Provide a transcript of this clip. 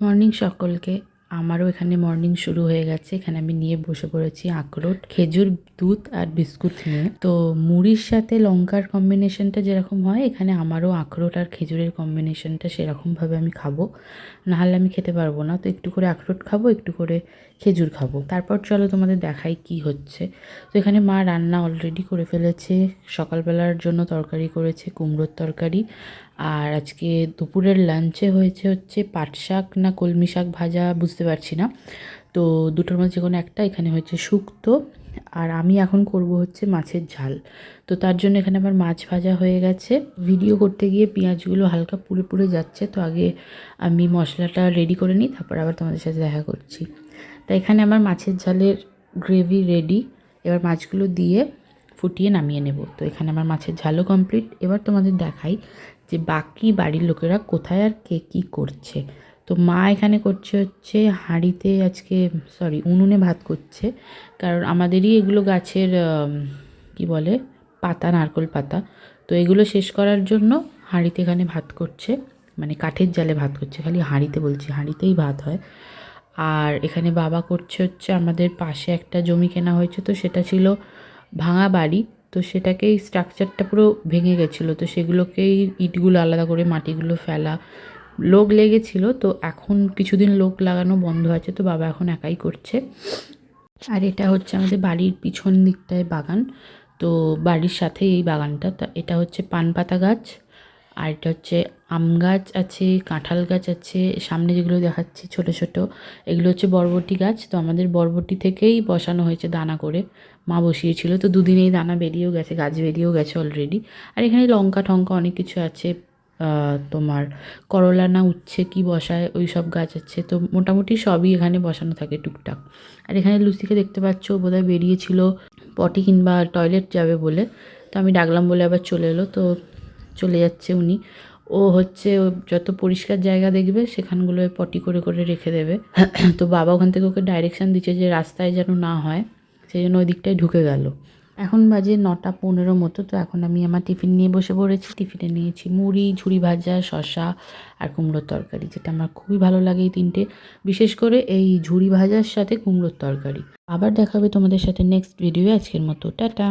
Morning সকলকে। আমারও এখানে মর্নিং শুরু হয়ে গেছে। এখানে আমি নিয়ে বসে পড়েছি আখরোট, খেজুর, দুধ আর বিস্কুট নিয়ে। তো মুড়ির সাথে লঙ্কার কম্বিনেশনটা যেরকম হয়, এখানে আমারও আখরোট আর খেজুরের কম্বিনেশনটা সেরকমভাবে আমি খাবো, নাহলে আমি খেতে পারবো না। তো একটু করে আখরোট খাবো, একটু করে খেজুর খাবো। তারপর চলো তোমাদের দেখাই কি হচ্ছে। তো এখানে মা রান্না অলরেডি করে ফেলেছে। সকালবেলার জন্য তরকারি করেছে, কুমড়োর তরকারি। আর আজকে দুপুরের লাঞ্চে হচ্ছে পাট শাক না কলমি শাক ভাজা, বুঝতে পারছি না। তো দুটোর মধ্যে যে কোনো একটা। এখানে হচ্ছে শুক্তো। আর আমি এখন করব হচ্ছে মাছের ঝাল। তো তার জন্য এখানে আমার মাছ ভাজা হয়ে গেছে। ভিডিও করতে গিয়ে পেঁয়াজগুলো হালকা পুড়ে পুড়ে যাচ্ছে, তো আগে আমি মশলাটা রেডি করে নিই, তারপর আবার তোমাদের সাথে দেখা করছি। তাই এখানে আমার মাছের ঝালের গ্রেভি রেডি। এবার মাছগুলো দিয়ে ফুটিয়ে নামিয়ে নেব। তো এখানে আমার মাছের ঝালও কমপ্লিট। এবার তোমাদের দেখাই যে বাকি বাড়ির লোকেরা কোথায় আর কে কী করছে। তো মা এখানে করছে হচ্ছে হাঁড়িতে, আজকে উনুনে ভাত করছে। কারণ আমাদেরই এগুলো গাছের কি বলে পাতা, নারকোল পাতা। তো এগুলো শেষ করার জন্য হাঁড়িতে এখানে ভাত করছে, মানে কাঠের জালে ভাত করছে। খালি হাঁড়িতে বলছি, হাঁড়িতেই ভাত হয়। আর এখানে বাবা করছে হচ্ছে, আমাদের পাশে একটা জমি কেনা হয়েছে, তো সেটা ছিল ভাঙা বাড়ি। তো সেটাকেই স্ট্রাকচারটা পুরো ভেঙে গেছিলো, তো সেগুলোকেই ইটগুলো আলাদা করে মাটিগুলো ফেলা, লোক লেগেছিল। তো এখন কিছুদিন লোক লাগানো বন্ধ আছে, তো বাবা এখন একাই করছে। আর এটা হচ্ছে আমাদের বাড়ির পিছন দিকটায় বাগান। তো বাড়ির সাথেই এই বাগানটা। তা এটা হচ্ছে পান পাতা গাছ, আর এটা হচ্ছে আম গাছ আছে, কাঁঠাল গাছ আছে। সামনে যেগুলো দেখাচ্ছি ছোট ছোট, এগুলো হচ্ছে বরবটি গাছ। তো আমাদের বরবটি থেকেই বসানো হয়েছে দানা করে, মা বসিয়েছিল। তো দুদিনেই দানা বেরিয়েও গেছে, গাছ বেরিয়েও গেছে অলরেডি। আর এখানে লঙ্কা টঙ্কা অনেক কিছু আছে। তোমার করলা না উচ্ছে কি বসায়, ওই সব গাছ আছে। তো মোটামুটি সবই এখানে বসানো থাকে টুকটাক। আর এখানে লুচিকে দেখতে পাচ্ছ, বোধহয় বেরিয়েছিল পটি কিংবা টয়লেট যাবে বলে। তো আমি ডাকলাম বলে আবার চলে এলো। তো চলে যাচ্ছে উনি। ও হচ্ছে যত পরিষ্কার জায়গা দেখবে সেখানগুলোয় পটি করে করে রেখে দেবে। তো বাবা ওখান থেকে ওকে ডাইরেকশান দিচ্ছে যে রাস্তায় যেন না হয়, সেই জন্য ওই দিকটায় ঢুকে গেল। এখন বাজে 9:15 মতো। তো এখন আমি আমার টিফিন নিয়ে বসে পড়েছি। টিফিনে নিয়েছি মুড়ি, ঝুড়ি ভাজা, শসা আর কুমড়োর তরকারি, যেটা আমার খুবই ভালো লাগে এই তিনটে। বিশেষ করে এই ঝুড়ি ভাজার সাথে কুমড়োর তরকারি। আবার দেখাবে তোমাদের সাথে নেক্সট ভিডিও। আজকের মতো টাটা।